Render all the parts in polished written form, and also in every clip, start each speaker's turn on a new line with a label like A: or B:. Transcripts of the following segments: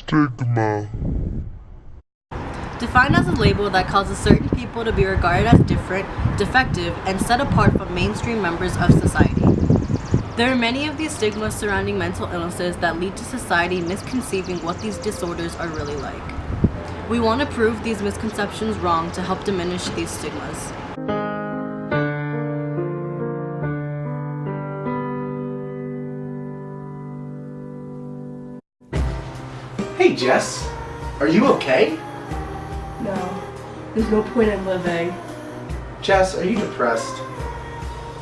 A: Stigma.
B: Defined as a label that causes certain people to be regarded as different, defective, and set apart from mainstream members of society. There are many of these stigmas surrounding mental illnesses that lead to society misconceiving what these disorders are really like. We want to prove these misconceptions wrong to help diminish these stigmas.
C: Hey Jess, are you okay?
D: No, there's no point in living.
C: Jess, are you depressed?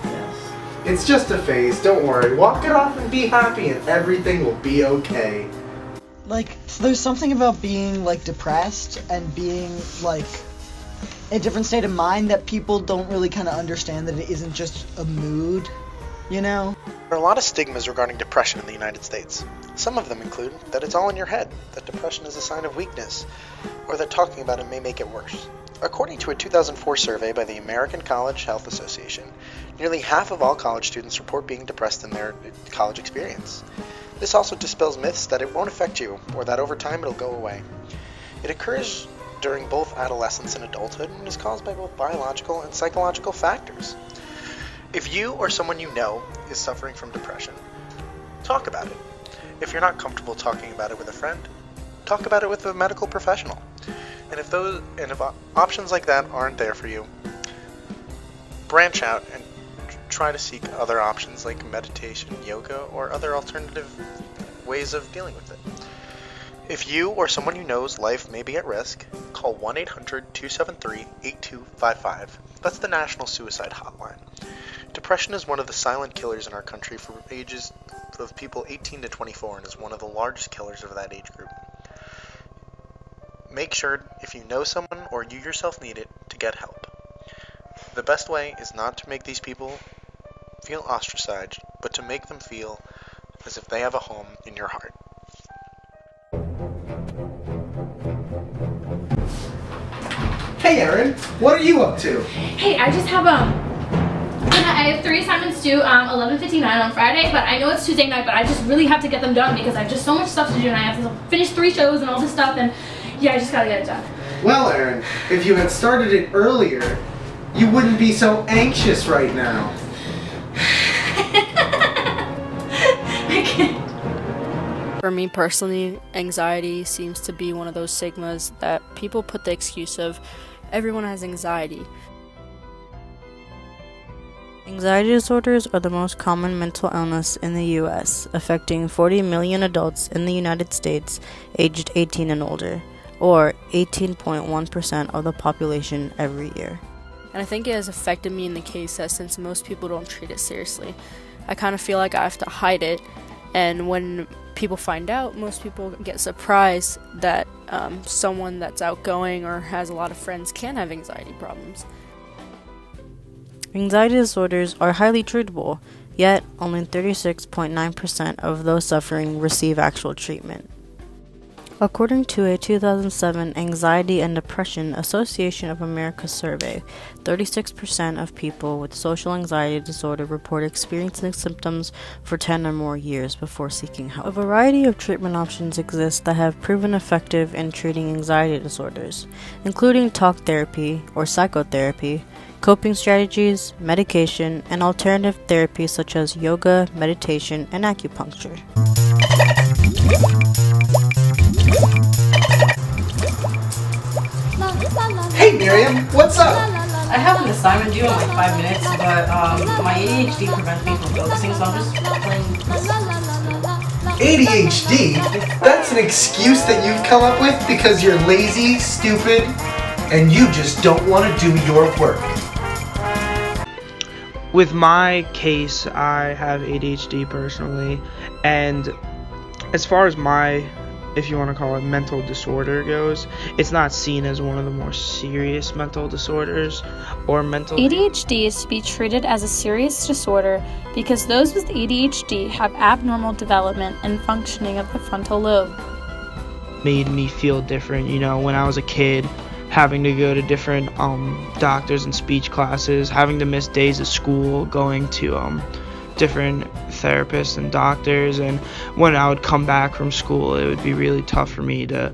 D: Yes.
C: It's just a phase, don't worry. Walk it off and be happy and everything will be okay.
E: Like, there's something about being, like, depressed and being, like, in a different state of mind that people don't really kind of understand that it isn't just a mood, you know?
F: There are a lot of stigmas regarding depression in the United States. Some of them include that it's all in your head, that depression is a sign of weakness, or that talking about it may make it worse. According to a 2004 survey by the American College Health Association, nearly half of all college students report being depressed in their college experience. This also dispels myths that it won't affect you, or that over time it'll go away. It occurs during both adolescence and adulthood and is caused by both biological and psychological factors. If you or someone you know is suffering from depression, talk about it. If you're not comfortable talking about it with a friend, talk about it with a medical professional. And if options like that aren't there for you, branch out and try to seek other options like meditation, yoga, or other alternative ways of dealing with it. If you or someone you know's life may be at risk, call 1-800-273-8255. That's the National Suicide Hotline. Depression is one of the silent killers in our country for ages of people 18 to 24 and is one of the largest killers of that age group. Make sure, if you know someone or you yourself need it, to get help. The best way is not to make these people feel ostracized, but to make them feel as if they have a home in your heart.
C: Hey Erin, what are you up to?
G: Hey, I just have I have 3 assignments due 11:59 on Friday, but I know it's Tuesday night, but I just really have to get them done because I have just so much stuff to do and I have to finish 3 shows and all this stuff, and yeah, I just gotta get it done.
C: Well Erin, if you had started it earlier, you wouldn't be so anxious right now.
G: I can't.
B: For me personally, anxiety seems to be one of those stigmas that people put the excuse of everyone has anxiety. Anxiety disorders are the most common mental illness in the U.S., affecting 40 million adults in the United States aged 18 and older, or 18.1% of the population every year. And I think it has affected me in the case that since most people don't treat it seriously, I kind of feel like I have to hide it, and when people find out, most people get surprised that someone that's outgoing or has a lot of friends can have anxiety problems. Anxiety disorders are highly treatable, yet only 36.9% of those suffering receive actual treatment. According to a 2007 Anxiety and Depression Association of America survey, 36% of people with social anxiety disorder report experiencing symptoms for 10 or more years before seeking help. A variety of treatment options exist that have proven effective in treating anxiety disorders, including talk therapy or psychotherapy, coping strategies, medication, and alternative therapies such as yoga, meditation, and acupuncture.
C: Hey Miriam, what's up?
B: I have an assignment due in like 5 minutes, but my ADHD prevents me from focusing, so I'm just playing.
C: ADHD? That's an excuse that you've come up with because you're lazy, stupid, and you just don't want to do your work.
H: With my case, I have ADHD personally, and as far as my, if you want to call it, mental disorder goes, it's not seen as one of the more serious mental disorders or mental...
I: ADHD is to be treated as a serious disorder because those with ADHD have abnormal development and functioning of the frontal lobe.
H: Made me feel different, when I was a kid, having to go to different doctors and speech classes, having to miss days of school, going to different therapists and doctors, and when I would come back from school, it would be really tough for me to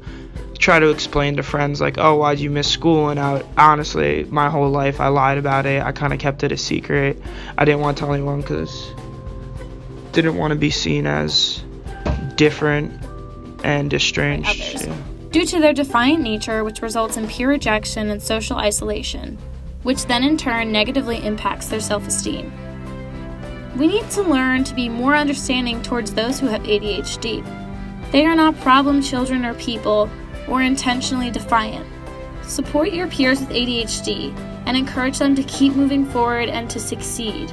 H: try to explain to friends like, oh, why'd you miss school? And honestly, my whole life I lied about it. I kind of kept it a secret. I didn't want to tell anyone because didn't want to be seen as different and estranged. Yeah.
I: Due to their defiant nature, which results in peer rejection and social isolation, which then in turn negatively impacts their self-esteem. We need to learn to be more understanding towards those who have ADHD. They are not problem children or people, or intentionally defiant. Support your peers with ADHD and encourage them to keep moving forward and to succeed.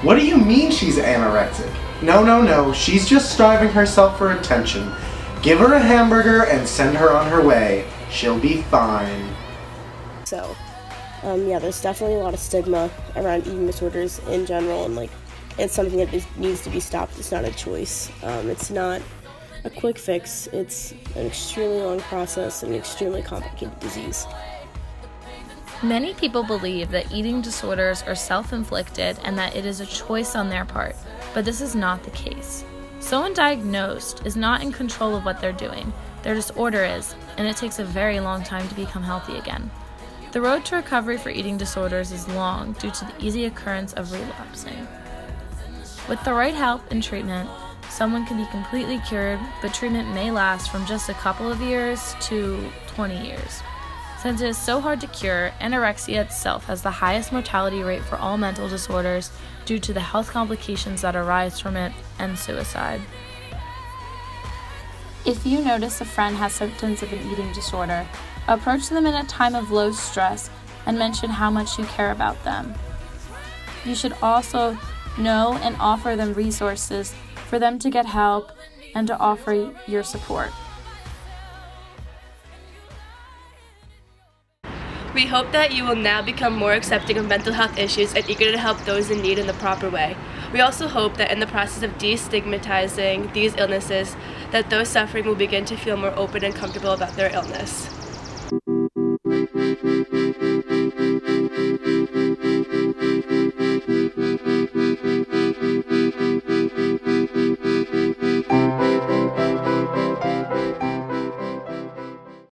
C: What do you mean she's anorexic? No, she's just starving herself for attention. Give her a hamburger and send her on her way. She'll be fine.
A: So, yeah, there's definitely a lot of stigma around eating disorders in general, and it's something that needs to be stopped. It's not a choice. It's not a quick fix. It's an extremely long process and an extremely complicated disease.
I: Many people believe that eating disorders are self-inflicted and that it is a choice on their part, but this is not the case. Someone diagnosed is not in control of what they're doing. Their disorder is, and it takes a very long time to become healthy again. The road to recovery for eating disorders is long due to the easy occurrence of relapsing. With the right help and treatment, someone can be completely cured, but treatment may last from just a couple of years to 20 years. Since it is so hard to cure, anorexia itself has the highest mortality rate for all mental disorders due to the health complications that arise from it and suicide. If you notice a friend has symptoms of an eating disorder, approach them in a time of low stress and mention how much you care about them. You should also know and offer them resources for them to get help and to offer your support.
D: We hope that you will now become more accepting of mental health issues and eager to help those in need in the proper way. We also hope that in the process of destigmatizing these illnesses, that those suffering will begin to feel more open and comfortable about their illness.